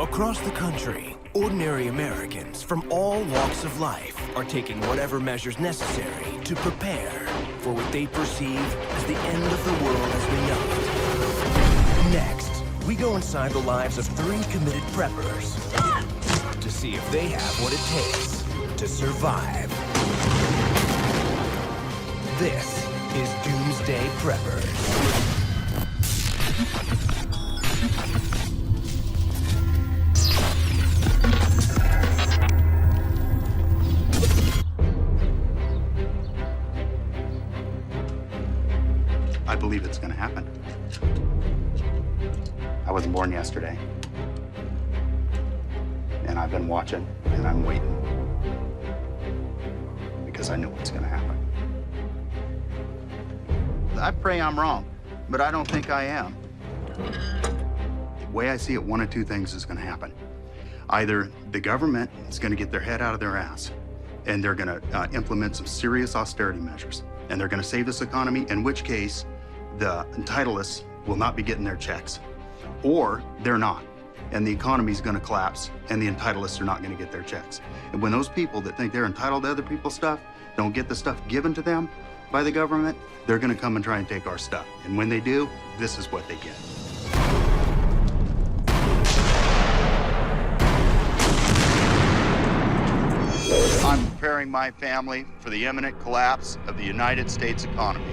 Across the country, ordinary Americans from all walks of life are taking whatever measures necessary to prepare for what they perceive as the end of the world as we know it. Next, we go inside the lives of 3 committed preppers to see if they have what it takes to survive. This is Doomsday Preppers. I believe it's going to happen. I wasn't born yesterday. And I've been watching, and I'm waiting. Because I know what's going to happen. I pray I'm wrong, but I don't think I am. The way I see it, one of 2 things is going to happen. Either the government is going to get their head out of their ass, and they're going to implement some serious austerity measures, and they're going to save this economy, in which case the entitleists will not be getting their checks. Or they're not, and the economy is going to collapse, and the entitleists are not going to get their checks. And when those people that think they're entitled to other people's stuff don't get the stuff given to them by the government, they're going to come and try and take our stuff. And when they do, this is what they get. I'm preparing my family for the imminent collapse of the United States economy.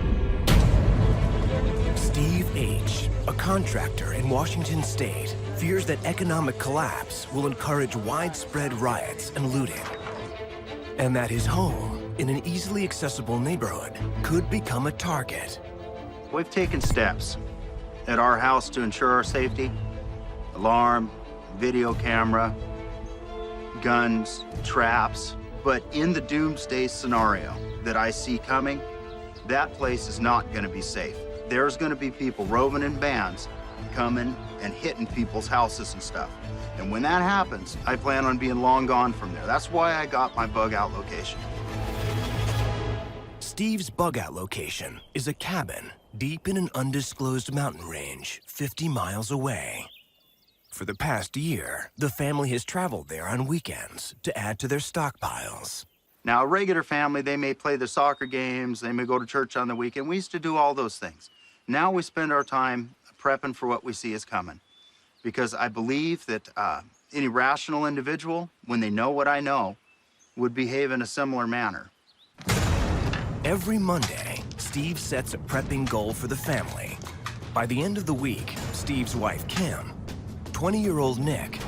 Steve H., a contractor in Washington State, fears that economic collapse will encourage widespread riots and looting, and that his home in an easily accessible neighborhood could become a target. We've taken steps at our house to ensure our safety. Alarm, video camera, guns, traps. But in the doomsday scenario that I see coming, that place is not going to be safe. There's going to be people roving in bands, coming and hitting people's houses and stuff. And when that happens, I plan on being long gone from there. That's why I got my bug out location. Steve's bug-out location is a cabin deep in an undisclosed mountain range 50 miles away. For the past year, the family has traveled there on weekends to add to their stockpiles. Now, a regular family, they may play their soccer games, they may go to church on the weekend. We used to do all those things. Now we spend our time prepping for what we see is coming. Because I believe that any rational individual, when they know what I know, would behave in a similar manner. Every Monday, Steve sets a prepping goal for the family. By the end of the week, Steve's wife, Kim, 20-year-old Nick,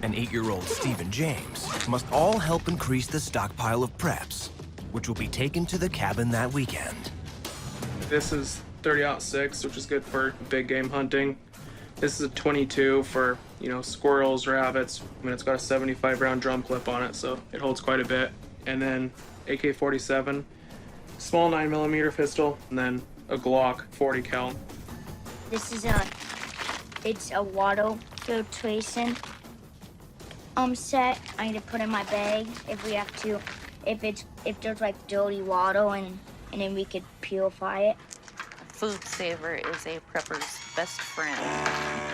and 8-year-old Stephen James must all help increase the stockpile of preps, which will be taken to the cabin that weekend. This is 30-06, which is good for big game hunting. This is a 22 for, squirrels, rabbits. It's got a 75-round drum clip on it, so it holds quite a bit. And then AK-47, small 9mm pistol, and then a Glock 40 cal. This is it's a water filtration set. I need to put in my bag if we have to, if there's like dirty water and then we could purify it. Food saver is a prepper's best friend.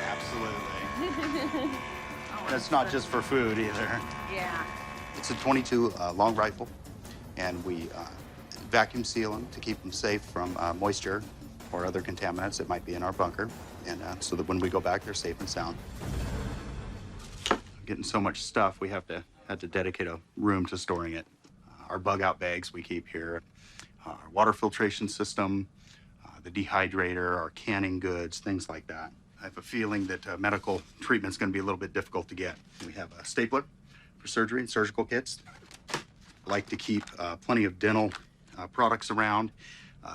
Absolutely. That's not just for food either. Yeah. It's a 22 long rifle, and we vacuum seal them to keep them safe from moisture or other contaminants that might be in our bunker, and so that when we go back, they're safe and sound. Getting so much stuff, we had to dedicate a room to storing it. Our bug-out bags we keep here, our water filtration system, the dehydrator, our canning goods, things like that. I have a feeling that medical treatment's going to be a little bit difficult to get. We have a stapler for surgery and surgical kits. I like to keep plenty of dental products around.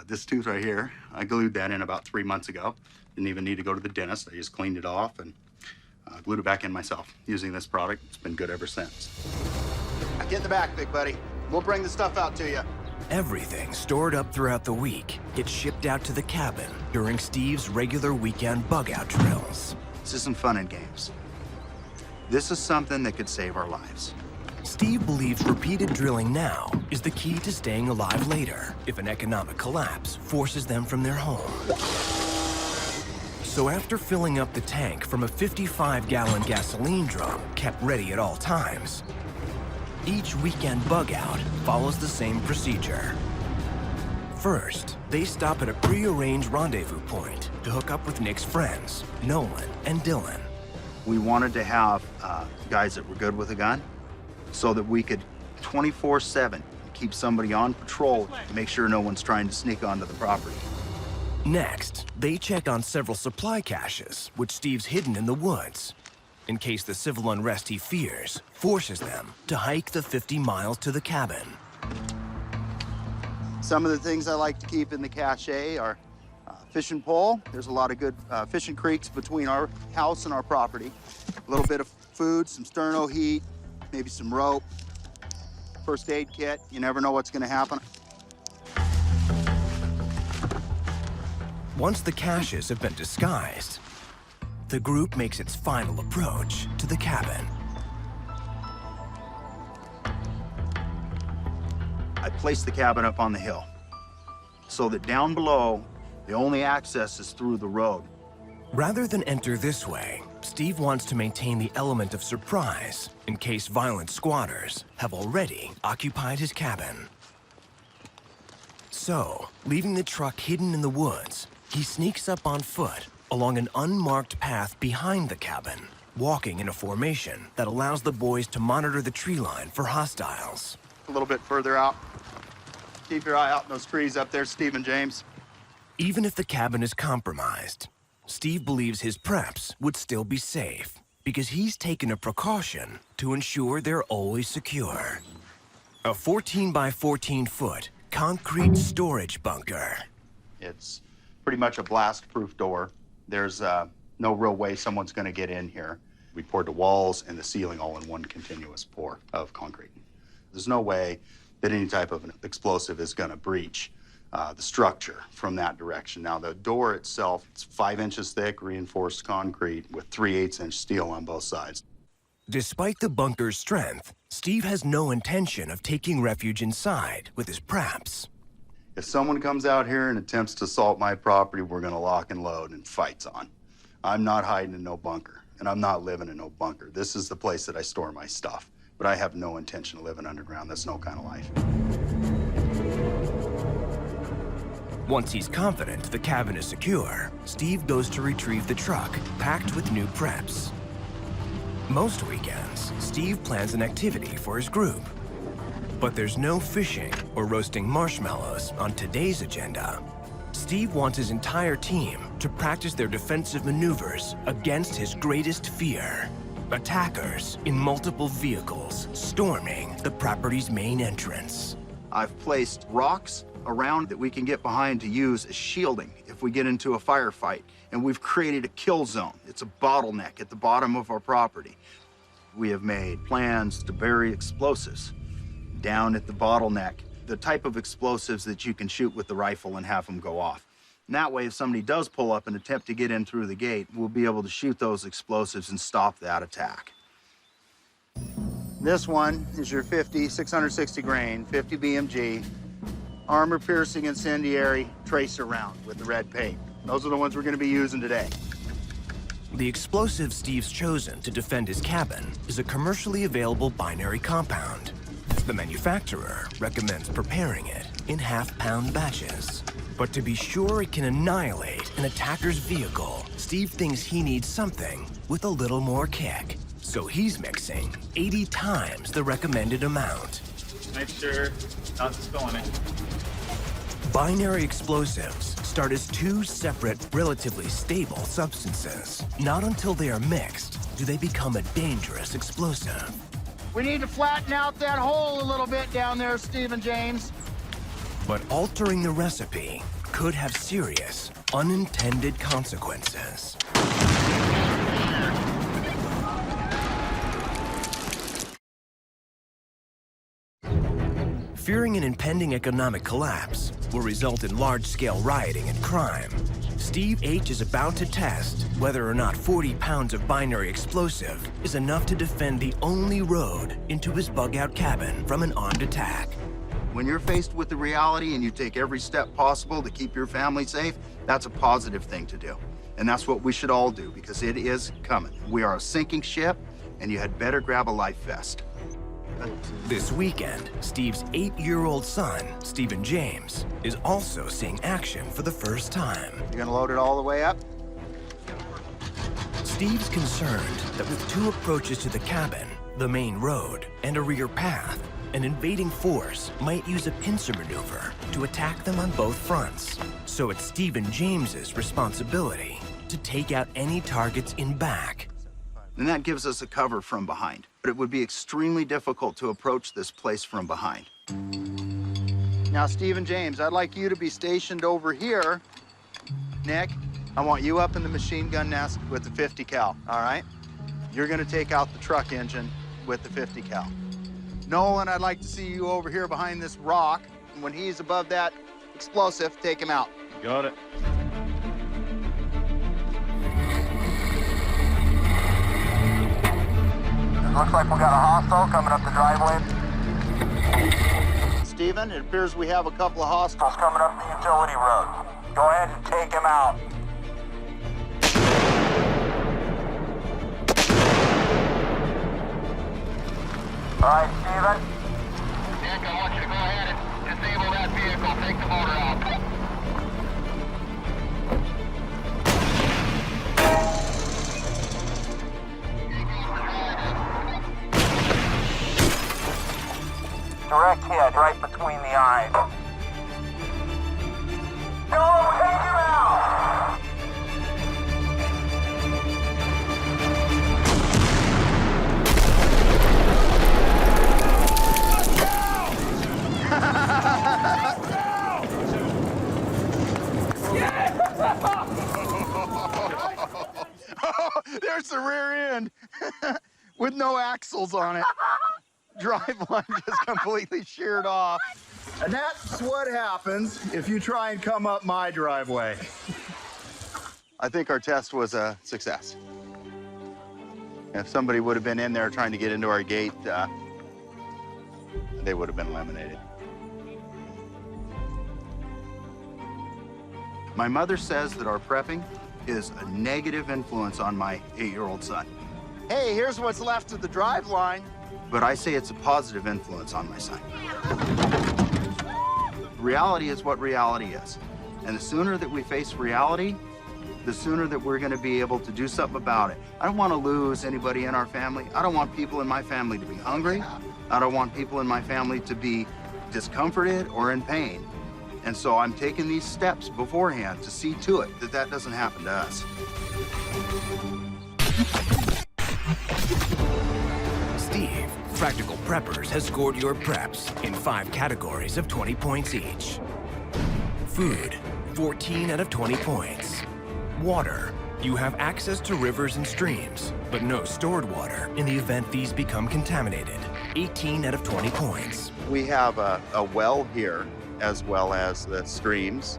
This tooth right here, I glued that in about 3 months ago. Didn't even need to go to the dentist. I just cleaned it off and glued it back in myself using this product. It's been good ever since. Get in the back, big buddy. We'll bring the stuff out to you. Everything stored up throughout the week gets shipped out to the cabin during Steve's regular weekend bug-out drills. This isn't fun and games. This is something that could save our lives. Steve believes repeated drilling now is the key to staying alive later if an economic collapse forces them from their home. So after filling up the tank from a 55-gallon gasoline drum kept ready at all times, each weekend bug out follows the same procedure. First, they stop at a pre-arranged rendezvous point to hook up with Nick's friends, Nolan and Dylan. We wanted to have guys that were good with a gun so that we could 24/7 keep somebody on patrol to make sure no one's trying to sneak onto the property. Next, they check on several supply caches, which Steve's hidden in the woods, in case the civil unrest he fears forces them to hike the 50 miles to the cabin. Some of the things I like to keep in the cache are fishing pole. There's a lot of good fishing creeks between our house and our property. A little bit of food, some sterno heat, maybe some rope, first aid kit. You never know what's gonna happen. Once the caches have been disguised, the group makes its final approach to the cabin. I placed the cabin up on the hill so that down below, the only access is through the road. Rather than enter this way, Steve wants to maintain the element of surprise in case violent squatters have already occupied his cabin. So, leaving the truck hidden in the woods, he sneaks up on foot along an unmarked path behind the cabin, walking in a formation that allows the boys to monitor the tree line for hostiles. A little bit further out. Keep your eye out in those trees up there, Steve and James. Even if the cabin is compromised, Steve believes his preps would still be safe because he's taken a precaution to ensure they're always secure. A 14 by 14 foot concrete storage bunker. It's pretty much a blast-proof door. There's no real way someone's gonna get in here. We poured the walls and the ceiling all in one continuous pour of concrete. There's no way that any type of an explosive is gonna breach the structure from that direction. Now, the door itself, it's 5 inches thick, reinforced concrete with 3/8-inch steel on both sides. Despite the bunker's strength, Steve has no intention of taking refuge inside with his preps. If someone comes out here and attempts to assault my property, we're gonna lock and load and fight's on. I'm not hiding in no bunker, and I'm not living in no bunker. This is the place that I store my stuff, but I have no intention of living underground. That's no kind of life. Once he's confident the cabin is secure, Steve goes to retrieve the truck, packed with new preps. Most weekends, Steve plans an activity for his group. But there's no fishing or roasting marshmallows on today's agenda. Steve wants his entire team to practice their defensive maneuvers against his greatest fear: attackers in multiple vehicles storming the property's main entrance. I've placed rocks around that we can get behind to use as shielding if we get into a firefight. And we've created a kill zone. It's a bottleneck at the bottom of our property. We have made plans to bury explosives down at the bottleneck, the type of explosives that you can shoot with the rifle and have them go off. And that way, if somebody does pull up and attempt to get in through the gate, we'll be able to shoot those explosives and stop that attack. This one is your 660 grain, 50 BMG, armor-piercing incendiary tracer round with the red paint. Those are the ones we're gonna be using today. The explosive Steve's chosen to defend his cabin is a commercially available binary compound. The manufacturer recommends preparing it in half-pound batches. But to be sure it can annihilate an attacker's vehicle, Steve thinks he needs something with a little more kick. So he's mixing 80 times the recommended amount. Make sure not to spill it. Binary explosives start as two separate, relatively stable substances. Not until they are mixed do they become a dangerous explosive. We need to flatten out that hole a little bit down there, Steve and James. But altering the recipe could have serious, unintended consequences. Fearing an impending economic collapse will result in large-scale rioting and crime, Steve H. is about to test whether or not 40 pounds of binary explosive is enough to defend the only road into his bug-out cabin from an armed attack. When you're faced with the reality and you take every step possible to keep your family safe, that's a positive thing to do. And that's what we should all do, because it is coming. We are a sinking ship, and you had better grab a life vest. This weekend, Steve's 8-year-old son, Stephen James, is also seeing action for the first time. You gonna load it all the way up? Steve's concerned that with 2 approaches to the cabin, the main road, and a rear path, an invading force might use a pincer maneuver to attack them on both fronts. So it's Stephen James's responsibility to take out any targets in back. And that gives us a cover from behind. But it would be extremely difficult to approach this place from behind. Now, Stephen James, I'd like you to be stationed over here. Nick, I want you up in the machine gun nest with the 50 cal, all right? You're gonna take out the truck engine with the 50 cal. Nolan, I'd like to see you over here behind this rock. And when he's above that explosive, take him out. Got it. Looks like we got a hostile coming up the driveway. Stephen, it appears we have a couple of hostiles. Coming up the utility road. Go ahead and take him out. All right, Stephen. Nick, I want you to go ahead and disable that vehicle. Take the motor out. Direct hit right between the eyes. Go, take him out! There's the rear end with no axles on it. Driveline just completely sheared off. And that's what happens if you try and come up my driveway. I think our test was a success. If somebody would have been in there trying to get into our gate, they would have been eliminated. My mother says that our prepping is a negative influence on my 8-year-old son. Hey, here's what's left of the driveline. But I say it's a positive influence on my son. Reality is what reality is. And the sooner that we face reality, the sooner that we're gonna be able to do something about it. I don't wanna lose anybody in our family. I don't want people in my family to be hungry. I don't want people in my family to be discomforted or in pain. And so I'm taking these steps beforehand to see to it that that doesn't happen to us. Steve, Practical Preppers, has scored your preps in 5 categories of 20 points each. Food, 14 out of 20 points. Water, you have access to rivers and streams, but no stored water in the event these become contaminated. 18 out of 20 points. We have a well here, as well as the streams.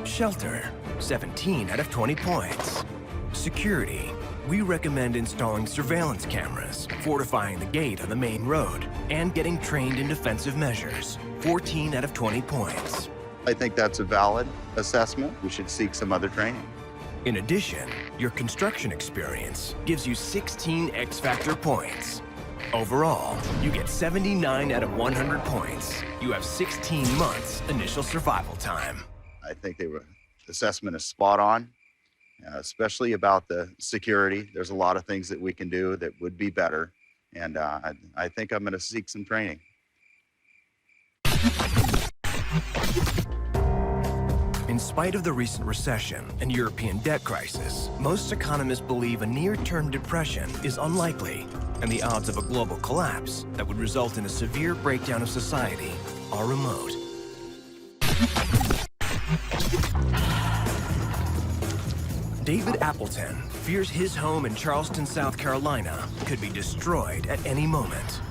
Shelter, 17 out of 20 points. Security, we recommend installing surveillance cameras, fortifying the gate on the main road, and getting trained in defensive measures. 14 out of 20 points. I think that's a valid assessment. We should seek some other training. In addition, your construction experience gives you 16 X-Factor points. Overall, you get 79 out of 100 points. You have 16 months initial survival time. I think the assessment is spot on, especially about the security. There's a lot of things that we can do that would be better, and I think I'm going to seek some training. In spite of the recent recession and European debt crisis, most economists believe a near-term depression is unlikely, and the odds of a global collapse that would result in a severe breakdown of society are remote. David Appleton fears his home in Charleston, South Carolina could be destroyed at any moment.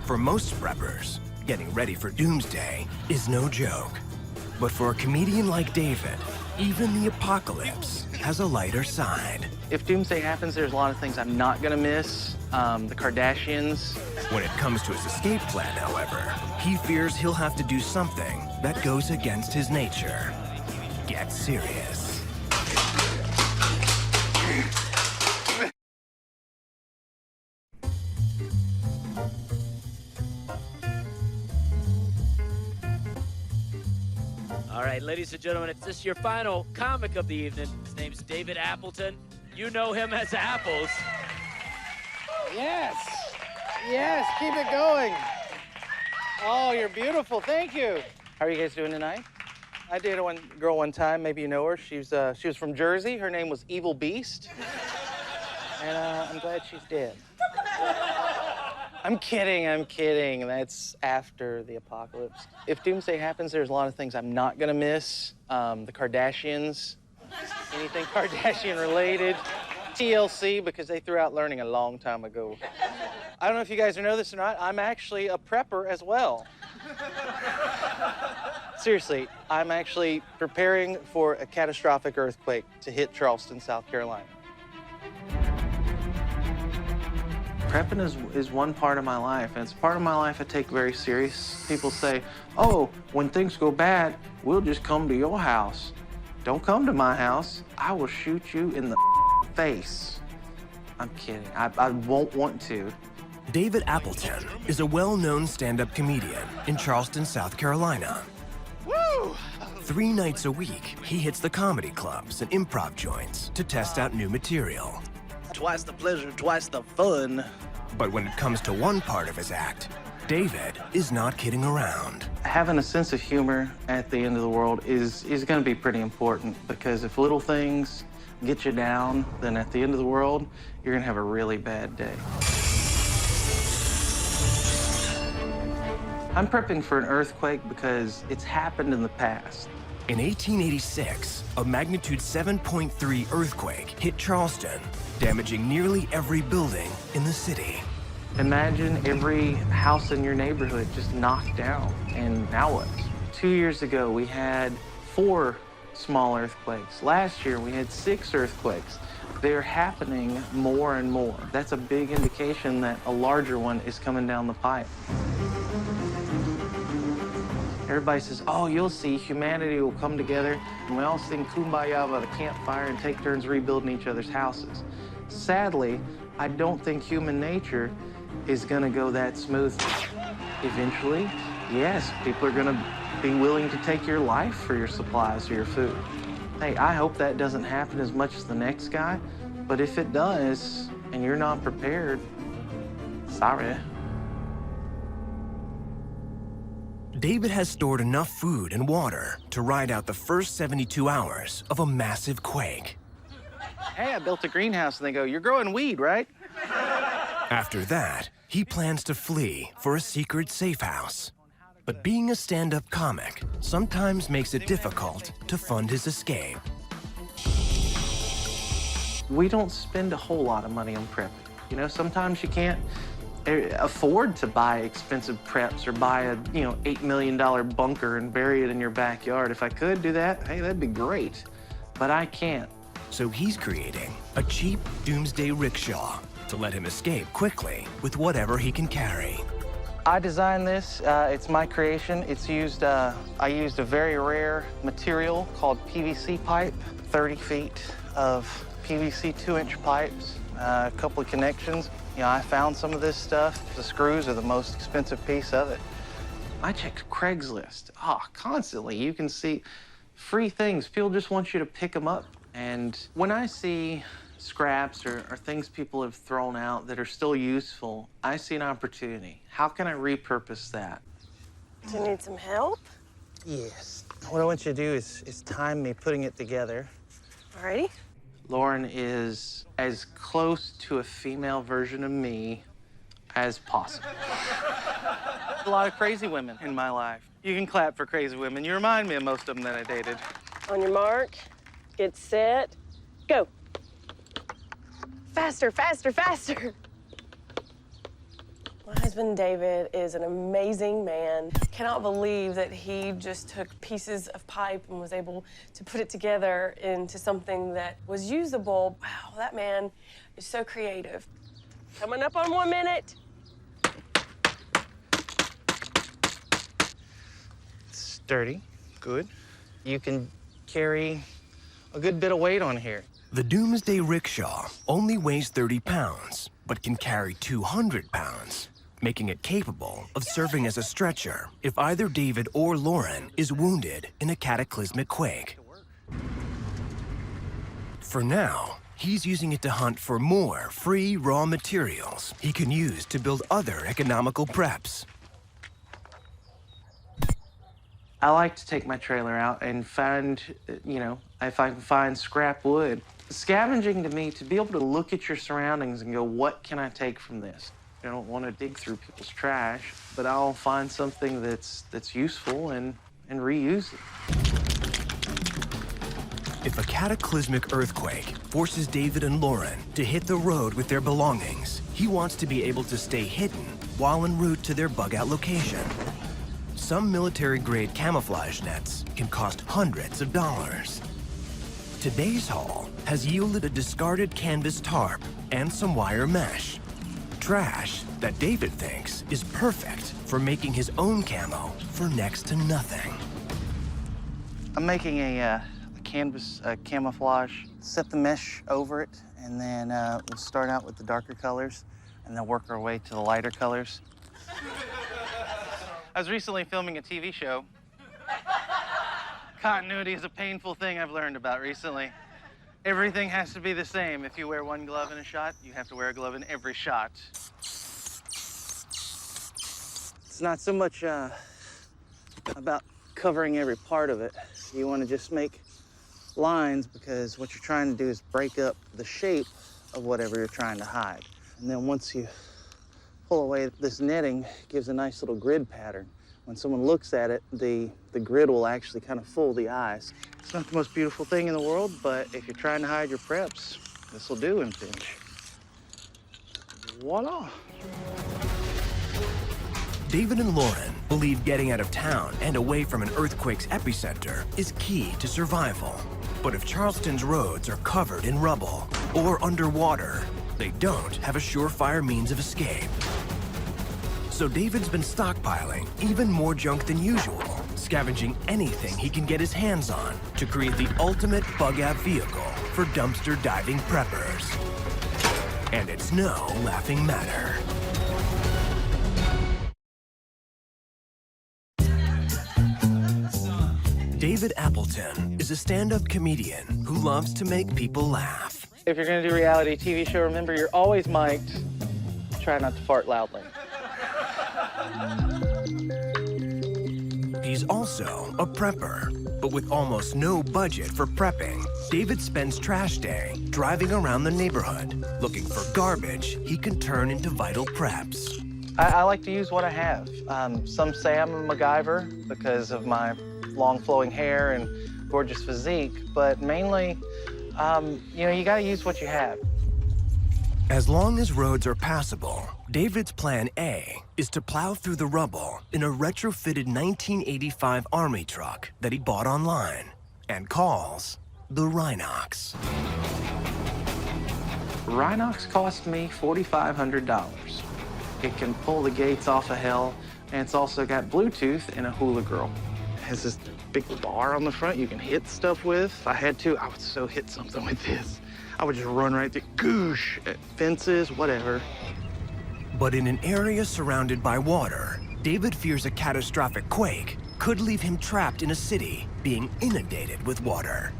For most preppers, getting ready for Doomsday is no joke. But for a comedian like David, even the apocalypse has a lighter side. If Doomsday happens, there's a lot of things I'm not gonna miss. The Kardashians. When it comes to his escape plan, however, he fears he'll have to do something that goes against his nature. Get serious. right, ladies and gentlemen, it's just your final comic of the evening. His name's David Appleton. You know him as Apples. Yes. Yes, keep it going. Oh, you're beautiful. Thank you. How are you guys doing tonight? I dated one girl one time. Maybe you know her. She was from Jersey. Her name was Evil Beast. And I'm glad she's dead. I'm kidding. That's after the apocalypse. If Doomsday happens, there's a lot of things I'm not gonna miss. The Kardashians, anything Kardashian related. TLC, because they threw out learning a long time ago. I don't know if you guys know this or not, I'm actually a prepper as well. Seriously, I'm actually preparing for a catastrophic earthquake to hit Charleston, South Carolina. Prepping is one part of my life, and it's a part of my life I take very serious. People say, oh, when things go bad, we'll just come to your house. Don't come to my house. I will shoot you in the face. I'm kidding. I won't want to. David Appleton is a well-known stand-up comedian in Charleston, South Carolina. Woo! 3 nights a week, he hits the comedy clubs and improv joints to test out new material. Twice the pleasure, twice the fun. But when it comes to one part of his act, David is not kidding around. Having a sense of humor at the end of the world is going to be pretty important, because if little things get you down, then at the end of the world, you're going to have a really bad day. I'm prepping for an earthquake because it's happened in the past. In 1886, a magnitude 7.3 earthquake hit Charleston, damaging nearly every building in the city. Imagine every house in your neighborhood just knocked down, and now what? 2 years ago, we had 4 small earthquakes. Last year, we had 6 earthquakes. They're happening more and more. That's a big indication that a larger one is coming down the pipe. Everybody says, oh, you'll see, humanity will come together, and we all sing Kumbaya by the campfire and take turns rebuilding each other's houses. Sadly, I don't think human nature is gonna go that smoothly. Eventually, yes, people are gonna be willing to take your life for your supplies or your food. Hey, I hope that doesn't happen as much as the next guy, but if it does, and you're not prepared, sorry. David has stored enough food and water to ride out the first 72 hours of a massive quake. Hey, I built a greenhouse, and they go, you're growing weed, right? After that, he plans to flee for a secret safe house. But being a stand-up comic sometimes makes it difficult to fund his escape. We don't spend a whole lot of money on prepping. You know, sometimes you can't afford to buy expensive preps or buy a, $8 million bunker and bury it in your backyard. If I could do that, hey, that'd be great. But I can't. So he's creating a cheap doomsday rickshaw to let him escape quickly with whatever he can carry. I designed this. It's my creation. I used a very rare material called PVC pipe, 30 feet of PVC 2-inch pipes, a couple of connections. I found some of this stuff. The screws are the most expensive piece of it. I checked Craigslist. Constantly. You can see free things. People just want you to pick them up. And when I see scraps or things people have thrown out that are still useful, I see an opportunity. How can I repurpose that? Do you need some help? Yes. What I want you to do is time me putting it together. Alrighty. Lauren is as close to a female version of me as possible. A lot of crazy women in my life. You can clap for crazy women. You remind me of most of them that I dated. On your mark, get set, go. Faster, faster, faster. My husband, David, is an amazing man. Cannot believe that he just took pieces of pipe and was able to put it together into something that was usable. Wow, that man is so creative. Coming up on 1 minute. Sturdy, good. You can carry a good bit of weight on here. The Doomsday Rickshaw only weighs 30 pounds, but can carry 200 pounds. making it capable of serving as a stretcher if either David or Lauren is wounded in a cataclysmic quake. For now, he's using it to hunt for more free raw materials he can use to build other economical preps. I like to take my trailer out and find, if I can find scrap wood. Scavenging to me, to be able to look at your surroundings and go, what can I take from this? I don't want to dig through people's trash, but I'll find something that's useful and reuse it. If a cataclysmic earthquake forces David and Lauren to hit the road with their belongings, he wants to be able to stay hidden while en route to their bug-out location. Some military-grade camouflage nets can cost hundreds of dollars. Today's haul has yielded a discarded canvas tarp and some wire mesh. Trash that David thinks is perfect for making his own camo for next to nothing. I'm making a canvas camouflage, set the mesh over it, and then we'll start out with the darker colors and then work our way to the lighter colors. I was recently filming a TV show. Continuity is a painful thing I've learned about recently. Everything has to be the same. If you wear one glove in a shot, you have to wear a glove in every shot. It's not so much about covering every part of it. You want to just make lines because what you're trying to do is break up the shape of whatever you're trying to hide. And then once you pull away this netting, it gives a nice little grid pattern. When someone looks at it, the grid will actually kind of fool the eyes. It's not the most beautiful thing in the world, but if you're trying to hide your preps, this will do in pinch. Voila. David and Lauren believe getting out of town and away from an earthquake's epicenter is key to survival. But if Charleston's roads are covered in rubble or underwater, they don't have a surefire means of escape. So David's been stockpiling even more junk than usual, scavenging anything he can get his hands on to create the ultimate bug-out vehicle for dumpster diving preppers. And it's no laughing matter. David Appleton is a stand-up comedian who loves to make people laugh. If you're gonna do a reality TV show, remember you're always mic'd. Try not to fart loudly. He's also a prepper, but with almost no budget for prepping, David spends trash day driving around the neighborhood, looking for garbage he can turn into vital preps. I like to use what I have. Some say I'm a MacGyver because of my long flowing hair and gorgeous physique, but mainly, you gotta use what you have. As long as roads are passable, David's plan A is to plow through the rubble in a retrofitted 1985 Army truck that he bought online and calls the Rhinox. Rhinox cost me $4,500. It can pull the gates off of hell, and it's also got Bluetooth and a hula girl. It has this big bar on the front you can hit stuff with. If I had to, I would so hit something with this. I would just run right through, goosh, at fences, whatever. But in an area surrounded by water, David fears a catastrophic quake could leave him trapped in a city being inundated with water.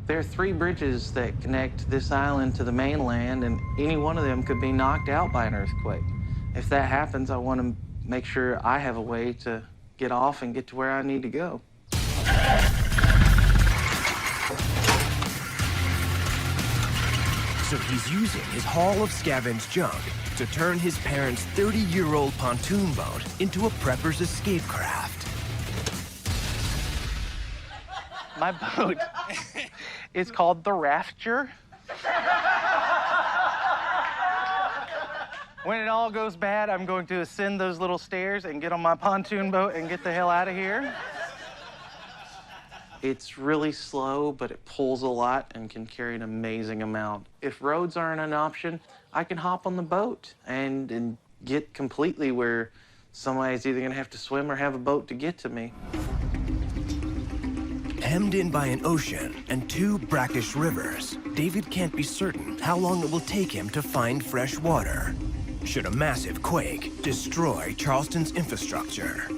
There are 3 bridges that connect this island to the mainland, and any one of them could be knocked out by an earthquake. If that happens, I want to make sure I have a way to get off and get to where I need to go. So he's using his haul of scavenged junk to turn his parents' 30-year-old pontoon boat into a prepper's escape craft. My boat is called the Rafture. When it all goes bad, I'm going to ascend those little stairs and get on my pontoon boat and get the hell out of here. It's really slow, but it pulls a lot and can carry an amazing amount. If roads aren't an option, I can hop on the boat and get completely where somebody's either gonna have to swim or have a boat to get to me. Hemmed in by an ocean and 2 brackish rivers, David can't be certain how long it will take him to find fresh water. should a massive quake destroy Charleston's infrastructure.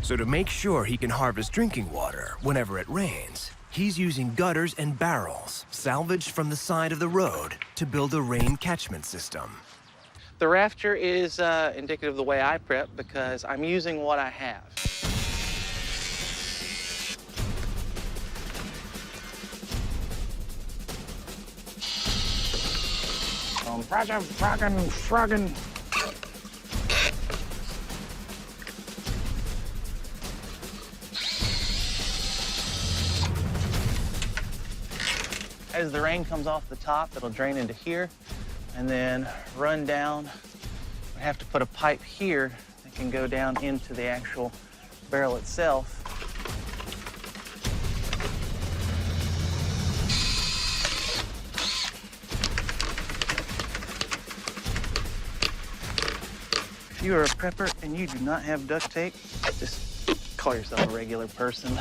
So to make sure he can harvest drinking water whenever it rains, he's using gutters and barrels salvaged from the side of the road to build a rain catchment system. The rafter is indicative of the way I prep because I'm using what I have. Fraggin'. As the rain comes off the top, it'll drain into here and then run down. We have to put a pipe here that can go down into the actual barrel itself. If you are a prepper and you do not have duct tape, just call yourself a regular person.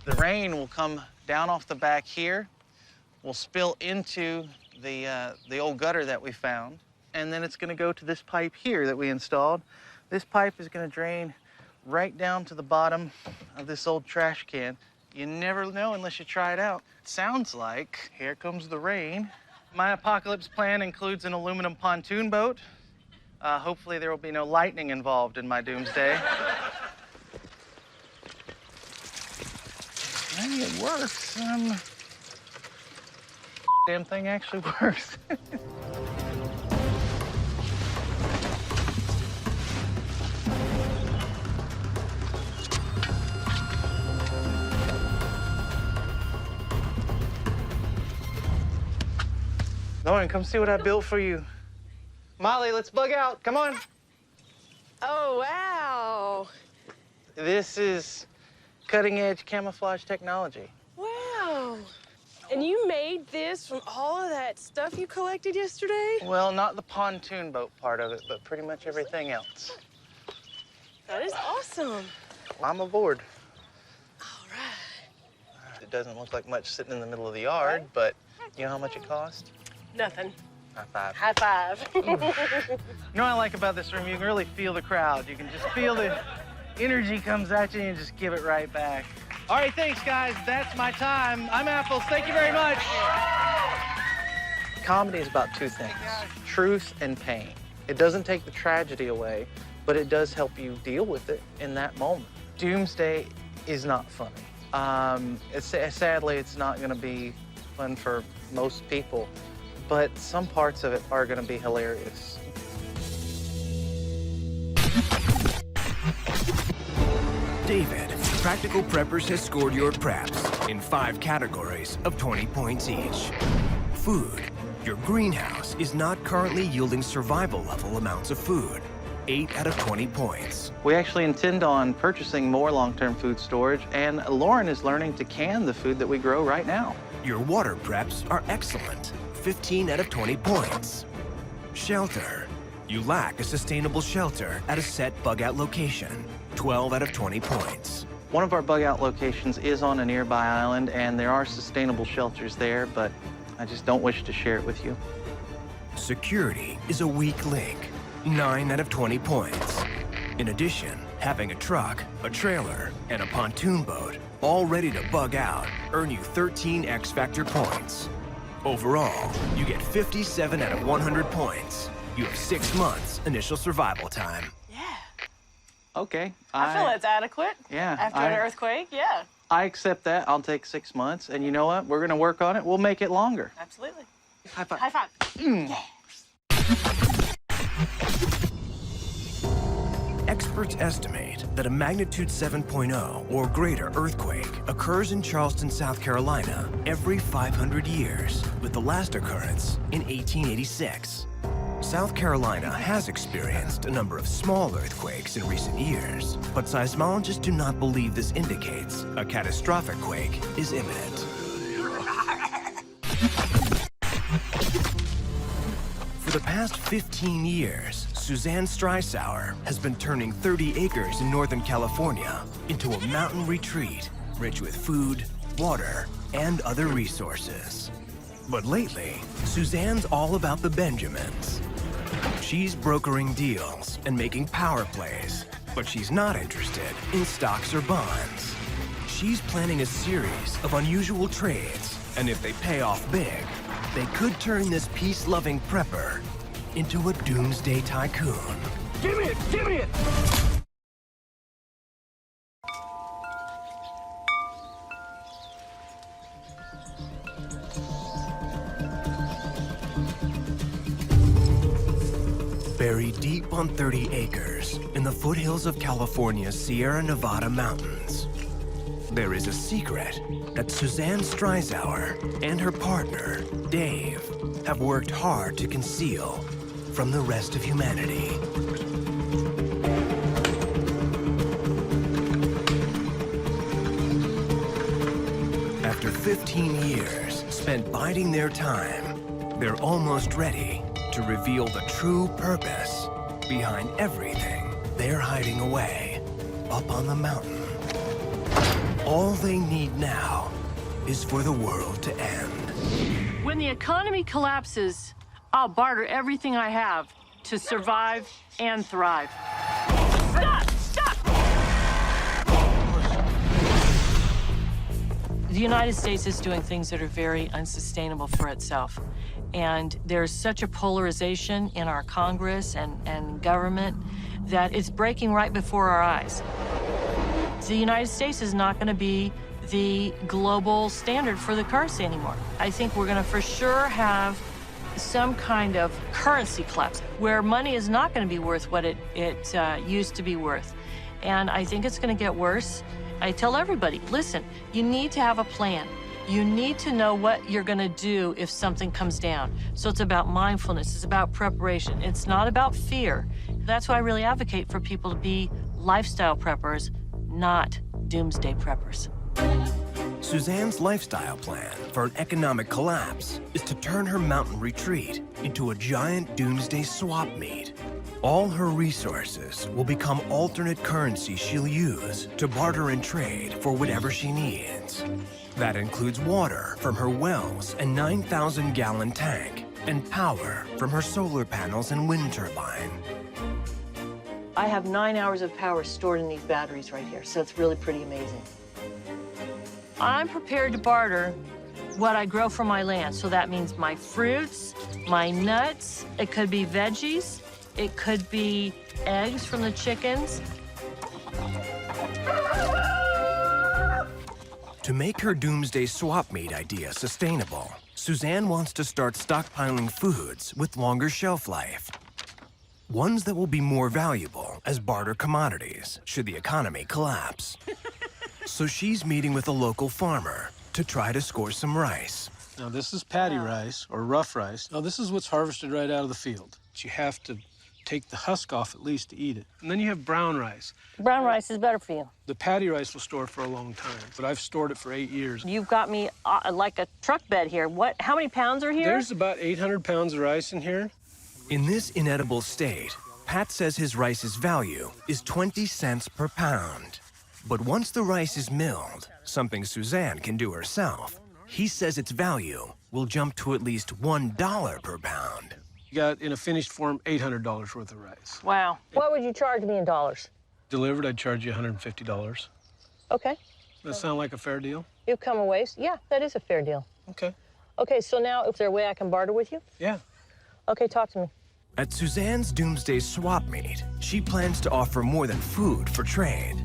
The rain will come down off the back here, will spill into the old gutter that we found, and then it's gonna go to this pipe here that we installed. This pipe is gonna drain right down to the bottom of this old trash can. You never know unless you try it out. It sounds like, here comes the rain. My apocalypse plan includes an aluminum pontoon boat. Hopefully there will be no lightning involved in my doomsday. Hey, it works. Damn thing actually works. Lauren, come see what I built for you. Molly, let's bug out. Come on. Oh, wow. This is cutting-edge camouflage technology. Wow. And you made this from all of that stuff you collected yesterday? Well, not the pontoon boat part of it, but pretty much everything else. That is awesome. I'm aboard. All right. It doesn't look like much sitting in the middle of the yard, but you know how much it cost? Nothing. High five. High five. You know what I like about this room? You can really feel the crowd. You can just feel the energy comes at you and you just give it right back. All right, thanks, guys. That's my time. I'm Apples. Thank you very much. Comedy is about two things, truth and pain. It doesn't take the tragedy away, but it does help you deal with it in that moment. Doomsday is not funny. Sadly, it's not going to be fun for most people, but some parts of it are going to be hilarious. David, Practical Preppers has scored your preps in 5 categories of 20 points each. Food. Your greenhouse is not currently yielding survival level amounts of food. 8 out of 20 points. We actually intend on purchasing more long-term food storage, and Lauren is learning to can the food that we grow right now. Your water preps are excellent. 15 out of 20 points. Shelter. You lack a sustainable shelter at a set bug-out location. 12 out of 20 points. One of our bug-out locations is on a nearby island, and there are sustainable shelters there, but I just don't wish to share it with you. Security is a weak link. 9 out of 20 points. In addition, having a truck, a trailer, and a pontoon boat all ready to bug out earn you 13 X-Factor points. Overall, you get 57 out of 100 points. You have 6 months initial survival time. Yeah. Okay. I feel that's adequate. Yeah. After an earthquake, yeah. I accept that. I'll take 6 months, and you know what? We're gonna work on it. We'll make it longer. Absolutely. High five. High five. Yeah. Experts estimate that a magnitude 7.0 or greater earthquake occurs in Charleston, South Carolina every 500 years, with the last occurrence in 1886. South Carolina has experienced a number of small earthquakes in recent years, but seismologists do not believe this indicates a catastrophic quake is imminent. For the past 15 years, Suzanne Streisauer has been turning 30 acres in Northern California into a mountain retreat rich with food, water, and other resources. But lately, Suzanne's all about the Benjamins. She's brokering deals and making power plays, but she's not interested in stocks or bonds. She's planning a series of unusual trades, and if they pay off big, they could turn this peace-loving prepper into a doomsday tycoon. Give me it! Give me it! Buried deep on 30 acres in the foothills of California's Sierra Nevada mountains, there is a secret that Suzanne Streisauer and her partner, Dave, have worked hard to conceal from the rest of humanity. After 15 years spent biding their time, they're almost ready to reveal the true purpose behind everything they're hiding away up on the mountain. All they need now is for the world to end. When the economy collapses, I'll barter everything I have to survive and thrive. Stop! Stop! The United States is doing things that are very unsustainable for itself. And there's such a polarization in our Congress and government that it's breaking right before our eyes. The United States is not going to be the global standard for the currency anymore. I think we're going to for sure have some kind of currency collapse where money is not going to be worth what it used to be worth. And I think it's going to get worse. I tell everybody, listen, you need to have a plan. You need to know what you're going to do if something comes down. So it's about mindfulness. It's about preparation. It's not about fear. That's why I really advocate for people to be lifestyle preppers, not doomsday preppers. Suzanne's lifestyle plan for an economic collapse is to turn her mountain retreat into a giant doomsday swap meet. All her resources will become alternate currency she'll use to barter and trade for whatever she needs. That includes water from her wells and 9,000-gallon tank, and power from her solar panels and wind turbine. I have 9 hours of power stored in these batteries right here, so it's really pretty amazing. I'm prepared to barter what I grow from my land. So that means my fruits, my nuts, it could be veggies, it could be eggs from the chickens. To make her doomsday swap meet idea sustainable, Suzanne wants to start stockpiling foods with longer shelf life. Ones that will be more valuable as barter commodities should the economy collapse. So she's meeting with a local farmer to try to score some rice. Now, this is paddy rice, or rough rice. Now, this is what's harvested right out of the field. But you have to take the husk off at least to eat it. And then you have brown rice. Brown rice is better for you. The paddy rice will store for a long time, but I've stored it for 8 years. You've got me like a truck bed here. How many pounds are here? There's about 800 pounds of rice in here. In this inedible state, Pat says his rice's value is 20 cents per pound. But once the rice is milled, something Suzanne can do herself, he says its value will jump to at least $1 per pound. You got, in a finished form, $800 worth of rice. Wow. What would you charge me in dollars? Delivered, I'd charge you $150. Okay. Does that sound like a fair deal? You've come a ways. Yeah, that is a fair deal. Okay. Okay, so now, is there a way I can barter with you? Yeah. Okay, talk to me. At Suzanne's Doomsday Swap Meet, she plans to offer more than food for trade.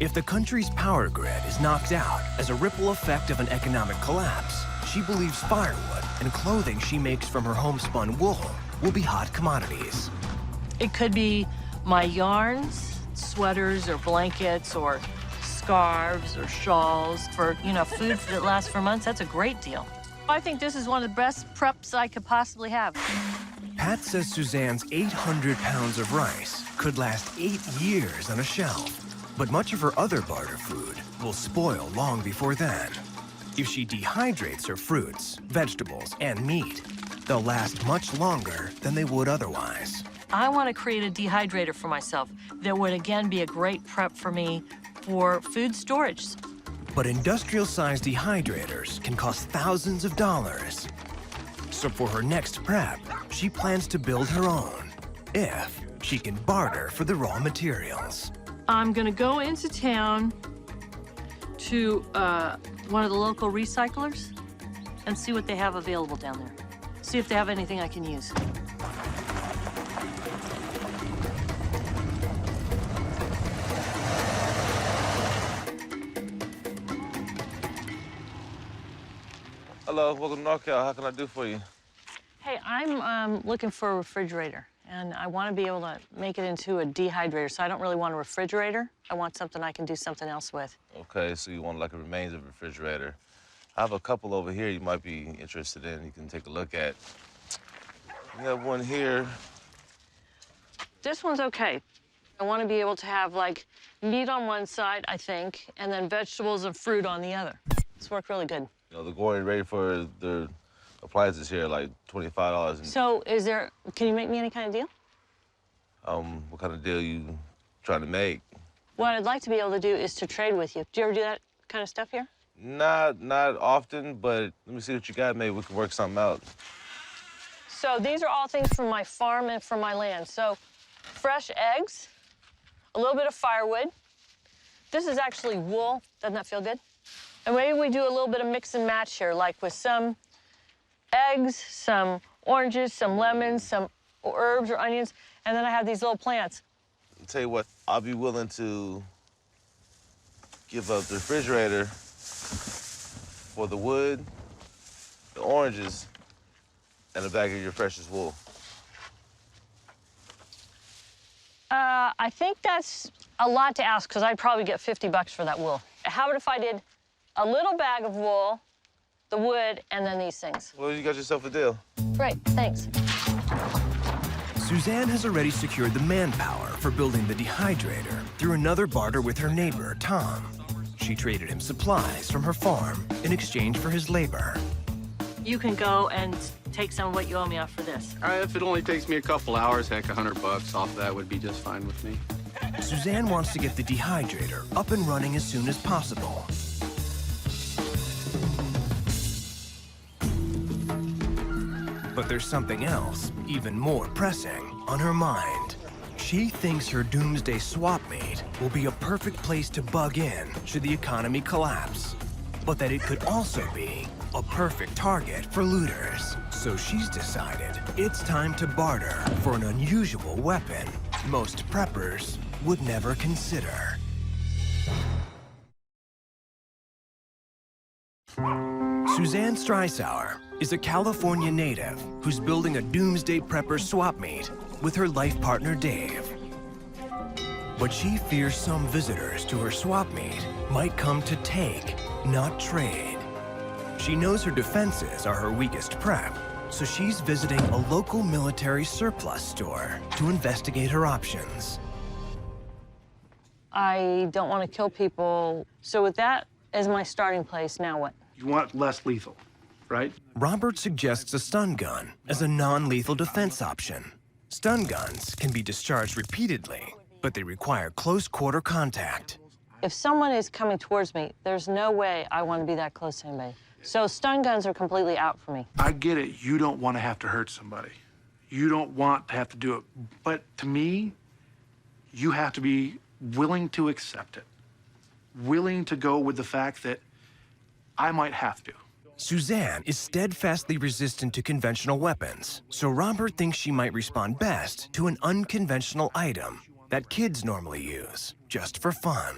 If the country's power grid is knocked out as a ripple effect of an economic collapse, she believes firewood and clothing she makes from her homespun wool will be hot commodities. It could be my yarns, sweaters or blankets or scarves or shawls for, food that lasts for months. That's a great deal. I think this is one of the best preps I could possibly have. Pat says Suzanne's 800 pounds of rice could last 8 years on a shelf, but much of her other barter food will spoil long before then. If she dehydrates her fruits, vegetables, and meat, they'll last much longer than they would otherwise. I want to create a dehydrator for myself that would, again, be a great prep for me for food storage. But industrial-sized dehydrators can cost thousands of dollars, So for her next prep, she plans to build her own, if she can barter for the raw materials. I'm gonna go into town to one of the local recyclers and see what they have available down there. See if they have anything I can use. Hello, welcome to NorCal. How can I do for you? Hey, I'm looking for a refrigerator, and I want to be able to make it into a dehydrator, so I don't really want a refrigerator. I want something I can do something else with. Okay, so you want like a remains of a refrigerator. I have a couple over here you might be interested in. You can take a look at. We have one here. This one's okay. I want to be able to have, like, meat on one side, I think, and then vegetables and fruit on the other. It's worked really good. You know, the going rate for the appliances here, like $25. So can you make me any kind of deal? What kind of deal you trying to make? What I'd like to be able to do is to trade with you. Do you ever do that kind of stuff here? Not often, but let me see what you got. Maybe we can work something out. So these are all things from my farm and from my land. So fresh eggs, a little bit of firewood. This is actually wool. Doesn't that feel good? And maybe we do a little bit of mix and match here, like with some eggs, some oranges, some lemons, some herbs or onions, and then I have these little plants. I'll tell you what, I'll be willing to give up the refrigerator for the wood, the oranges, and the bag of your precious wool. I think that's a lot to ask, because I'd probably get $50 for that wool. How about if I did a little bag of wool, the wood, and then these things? Well, you got yourself a deal. Great, thanks. Suzanne has already secured the manpower for building the dehydrator through another barter with her neighbor, Tom. She traded him supplies from her farm in exchange for his labor. You can go and take some of what you owe me off for this. If it only takes me a couple hours, heck, $100 off that would be just fine with me. Suzanne wants to get the dehydrator up and running as soon as possible. But there's something else, even more pressing, on her mind. She thinks her Doomsday swap meet will be a perfect place to bug in should the economy collapse, but that it could also be a perfect target for looters. So she's decided it's time to barter for an unusual weapon most preppers would never consider. Suzanne Streisauer is a California native who's building a Doomsday prepper swap meet with her life partner, Dave. But she fears some visitors to her swap meet might come to take, not trade. She knows her defenses are her weakest prep, so she's visiting a local military surplus store to investigate her options. I don't want to kill people, so with that as my starting place, now what? You want less lethal, right? Robert suggests a stun gun as a non-lethal defense option. Stun guns can be discharged repeatedly, but they require close-quarter contact. If someone is coming towards me, there's no way I want to be that close to anybody. So stun guns are completely out for me. I get it. You don't want to have to hurt somebody. You don't want to have to do it. But to me, you have to be willing to accept it. Willing to go with the fact that I might have to. Suzanne is steadfastly resistant to conventional weapons, so Robert thinks she might respond best to an unconventional item that kids normally use, just for fun.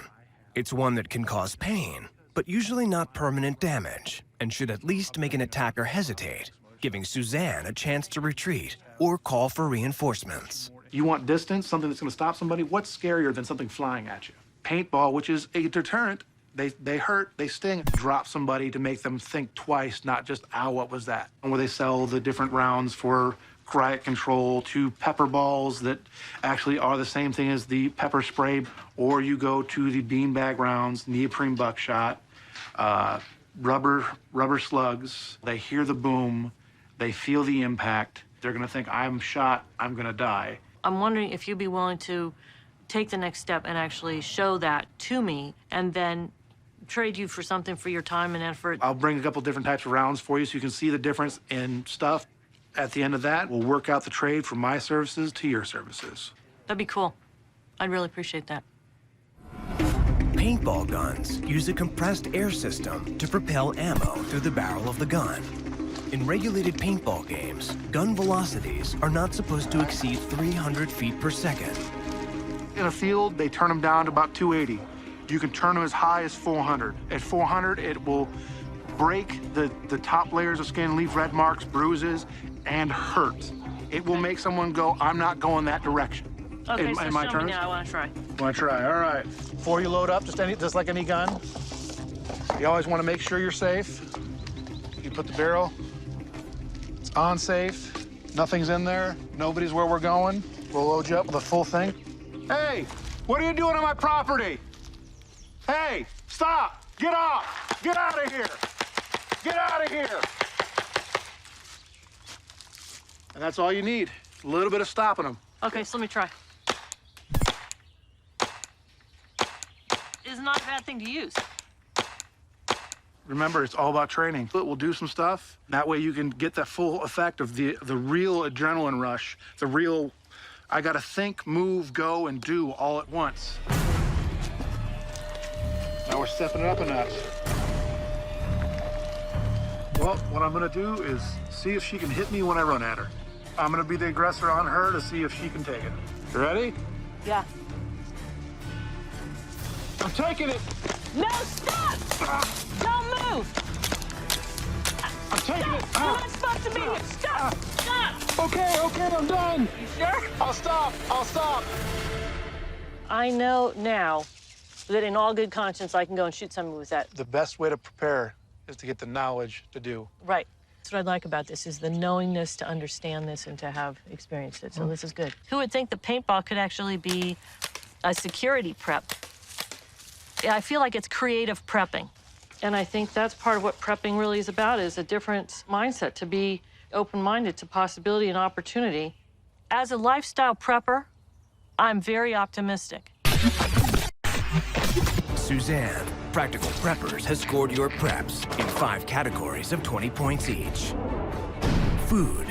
It's one that can cause pain, but usually not permanent damage, and should at least make an attacker hesitate, giving Suzanne a chance to retreat or call for reinforcements. You want distance, something that's going to stop somebody? What's scarier than something flying at you? Paintball, which is a deterrent. They hurt, they sting. Drop somebody to make them think twice, not just, ow, what was that? And where they sell the different rounds for riot control to pepper balls that actually are the same thing as the pepper spray, or you go to the beanbag rounds, neoprene buckshot, rubber slugs. They hear the boom, they feel the impact. They're gonna think, I'm shot, I'm gonna die. I'm wondering if you'd be willing to take the next step and actually show that to me, and then trade you for something for your time and effort. I'll bring a couple different types of rounds for you so you can see the difference in stuff. At the end of that, we'll work out the trade from my services to your services. That'd be cool. I'd really appreciate that. Paintball guns use a compressed air system to propel ammo through the barrel of the gun. In regulated paintball games, gun velocities are not supposed to exceed 300 feet per second. In a field, they turn them down to about 280. You can turn them as high as 400. At 400, it will break the top layers of skin, leave red marks, bruises, and hurt. It will make someone go, I'm not going that direction. Okay, so in my show me turns? now. I want to try. Want to try? All right. Before you load up, just like any gun, you always want to make sure you're safe. You put the barrel, it's on safe, nothing's in there, nobody's where we're going. We'll load you up with a full thing. Hey, what are you doing on my property? Hey, stop! Get off! Get out of here! Get out of here! And that's all you need. A little bit of stopping them. Okay, so let me try. It's not a bad thing to use. Remember, it's all about training. But we'll do some stuff. That way you can get that full effect of the real adrenaline rush, the real, I gotta think, move, go, and do all at once. Now we're stepping it up a notch. Well, what I'm gonna do is see if she can hit me when I run at her. I'm gonna be the aggressor on her to see if she can take it. You ready? Yeah. I'm taking it! No, stop! Don't move! I'm taking it! You're not supposed to be here! Stop! Stop! Okay, I'm done! You sure? I'll stop! I know now that in all good conscience I can go and shoot somebody with that. The best way to prepare is to get the knowledge to do. Right. That's what I like about this, is the knowingness to understand this and to have experienced it. So this is good. Who would think that paintball could actually be a security prep? I feel like it's creative prepping. And I think that's part of what prepping really is about, is a different mindset, to be open-minded to possibility and opportunity. As a lifestyle prepper, I'm very optimistic. Suzanne, Practical Preppers, has scored your preps in 5 categories of 20 points each. Food,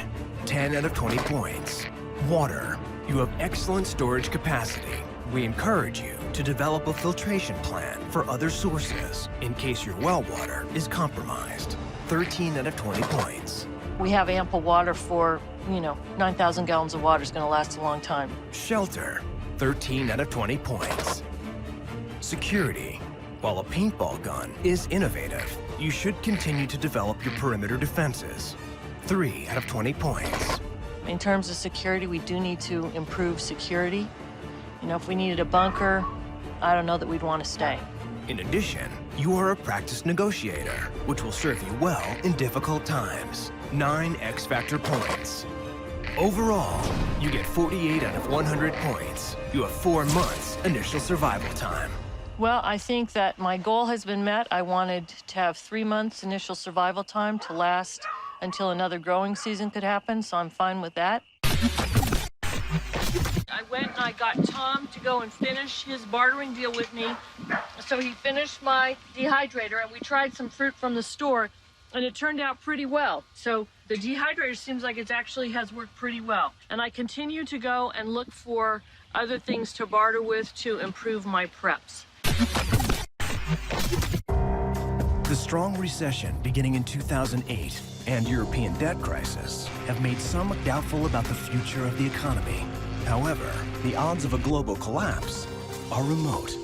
10 out of 20 points. Water, you have excellent storage capacity. We encourage you to develop a filtration plan for other sources in case your well water is compromised. 13 out of 20 points. We have ample water for, 9,000 gallons of water is going to last a long time. Shelter, 13 out of 20 points. Security, while a paintball gun is innovative, you should continue to develop your perimeter defenses. 3 out of 20 points. In terms of security, we do need to improve security. If we needed a bunker, I don't know that we'd want to stay. In addition, you are a practiced negotiator, which will serve you well in difficult times. 9 X Factor points. Overall, you get 48 out of 100 points. You have 4 months initial survival time. Well, I think that my goal has been met. I wanted to have 3 months initial survival time to last until another growing season could happen, so I'm fine with that. I went and I got Tom to go and finish his bartering deal with me. So he finished my dehydrator, and we tried some fruit from the store, and it turned out pretty well. So the dehydrator seems like it actually has worked pretty well. And I continue to go and look for other things to barter with to improve my preps. The strong recession beginning in 2008 and European debt crisis have made some doubtful about the future of the economy. However, the odds of a global collapse are remote.